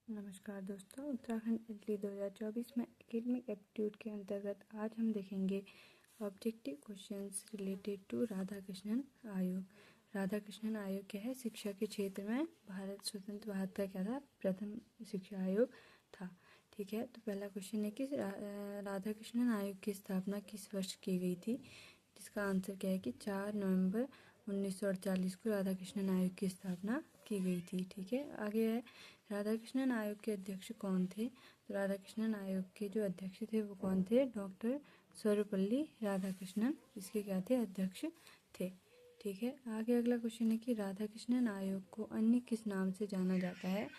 नमस्कार दोस्तों, उत्तराखंड एलटी 2024 में एकेडमिक एप्टीट्यूड के अंतर्गत आज हम देखेंगे objective questions related to Radhakrishnan आयोग। राधाकृष्णन आयोग क्या है? शिक्षा के क्षेत्र में भारत स्वतंत्र भारत का क्या था? प्रथम शिक्षा आयोग था। ठीक है, तो पहला क्वेश्चन है कि राधाकृष्णन आयोग की स्थापना किस वर्ष की गई थी? जिसका आंसर क्या है कि 4 नवंबर 1948 को राधाकृष्णन आयोग की स्थापना की गई थी। ठीक है, आगे है राधाकृष्णन आयोग के अध्यक्ष कौन थे? तो राधाकृष्णन आयोग के जो अध्यक्ष थे वो कौन थे? डॉक्टर सर्वपल्ली राधाकृष्णन इसके क्या थे? अध्यक्ष थे। ठीक है, आगे अगला क्वेश्चन है कि राधाकृष्णन आयोग को अन्य किस नाम से जाना जाता है?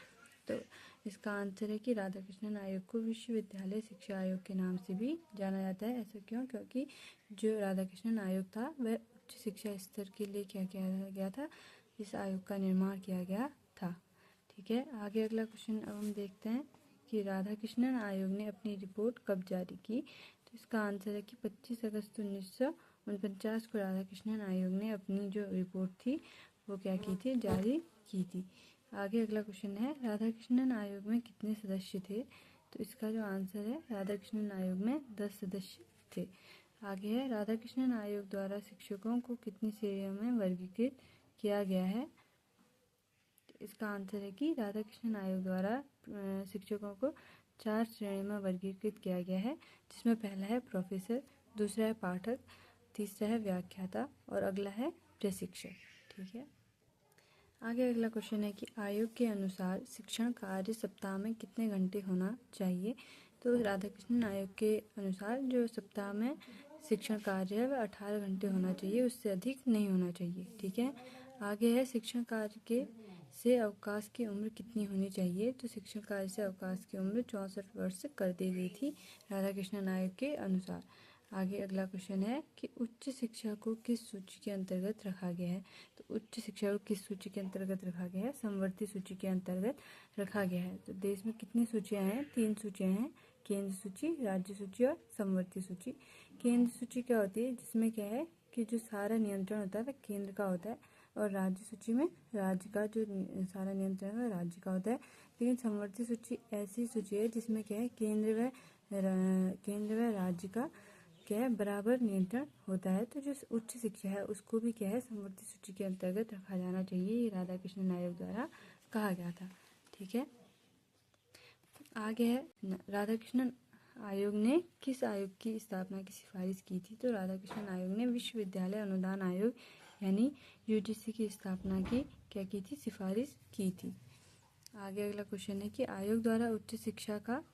तो इसका आंसर है कि राधाकृष्णन आयोग को विश्वविद्यालय शिक्षा आयोग के नाम से भी जाना जाता है। ऐसा क्यों? क्योंकि जो राधाकृष्णन आयोग था वह उच्च शिक्षा स्तर के लिए क्या किया गया था? इस आयोग का निर्माण किया गया था। ठीक है, आगे अगला क्वेश्चन अब हम देखते हैं कि राधाकृष्णन आयोग ने अपनी रिपोर्ट कब जारी की? तो इसका आंसर है कि 25 अगस्त 1949 को राधाकृष्णन आयोग ने अपनी जो रिपोर्ट थी वो क्या की थी? जारी की थी। आगे अगला क्वेश्चन है राधाकृष्णन आयोग में कितने सदस्य थे? तो इसका जो आंसर है राधाकृष्णन आयोग में 10 सदस्य थे। आगे है राधाकृष्णन आयोग द्वारा शिक्षकों को कितनी श्रेणियों में वर्गीकृत किया गया है? इसका आंसर है कि राधाकृष्णन आयोग द्वारा शिक्षकों को 4 श्रेणियों में वर्गीकृत किया गया है, जिसमें पहला है प्रोफेसर, दूसरा है पाठक, तीसरा है व्याख्याता और अगला है प्रशिक्षक। ठीक है, आगे अगला क्वेश्चन है कि आयोग के अनुसार शिक्षण कार्य सप्ताह में कितने घंटे होना चाहिए? तो राधाकृष्णन आयोग के अनुसार जो सप्ताह में शिक्षण कार्य है वह 18 घंटे होना चाहिए, उससे अधिक नहीं होना चाहिए। ठीक है, आगे है शिक्षण कार्य के से अवकाश की उम्र कितनी होनी चाहिए? तो शिक्षण कार्य से अवकाश की उम्र 64 वर्ष कर दी गई थी राधाकृष्णन आयोग के अनुसार। आगे अगला क्वेश्चन है कि उच्च शिक्षा को किस सूची के अंतर्गत रखा गया है? तो उच्च शिक्षा को किस सूची के अंतर्गत रखा गया है? समवर्ती सूची के अंतर्गत रखा गया है। तो देश में कितनी सूचियां हैं? 3 सूचियां हैं, केंद्र सूची, राज्य सूची और समवर्ती सूची। केंद्र सूची क्या होती है? जिसमें क्या है कि जो सारा नियंत्रण होता है वह केंद्र का होता है, और राज्य सूची में राज्य का जो सारा नियंत्रण है राज्य का होता है। लेकिन समवर्ती सूची ऐसी सूची है जिसमें क्या है केंद्र व राज्य का क्या है बराबर नियंत्रण होता है। तो जो उच्च शिक्षा है उसको भी क्या है समवर्ती सूची के अंतर्गत रखा जाना चाहिए, ये राधाकृष्णन आयोग द्वारा कहा गया था। ठीक है, आगे है राधाकृष्णन आयोग ने किस आयोग की स्थापना की सिफारिश की थी? तो राधाकृष्णन आयोग ने विश्वविद्यालय अनुदान आयोग यानी यूजीसी की स्थापना की क्या की थी? सिफारिश की थी। आगे अगला क्वेश्चन है कि आयोग द्वारा उच्च शिक्षा का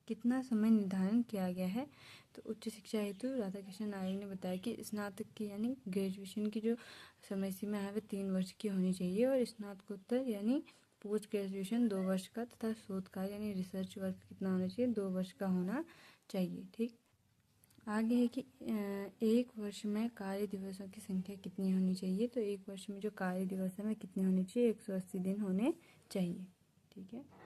कितना समय निर्धारण किया गया है? तो उच्च शिक्षा हेतु राधाकृष्णन आयोग ने बताया कि स्नातक की यानी ग्रेजुएशन की जो समय सीमा है वह 3 वर्ष की होनी चाहिए, और स्नातकोत्तर यानी पोस्ट ग्रेजुएशन 2 वर्ष का, तथा शोध कार्य यानी रिसर्च वर्क कितना होना चाहिए? 2 वर्ष का होना चाहिए। ठीक, आगे है कि एक वर्ष में कार्य दिवसों की संख्या कितनी होनी चाहिए? तो एक वर्ष में जो कार्य दिवस है वह कितने होने चाहिए? 180 दिन होने चाहिए। ठीक है।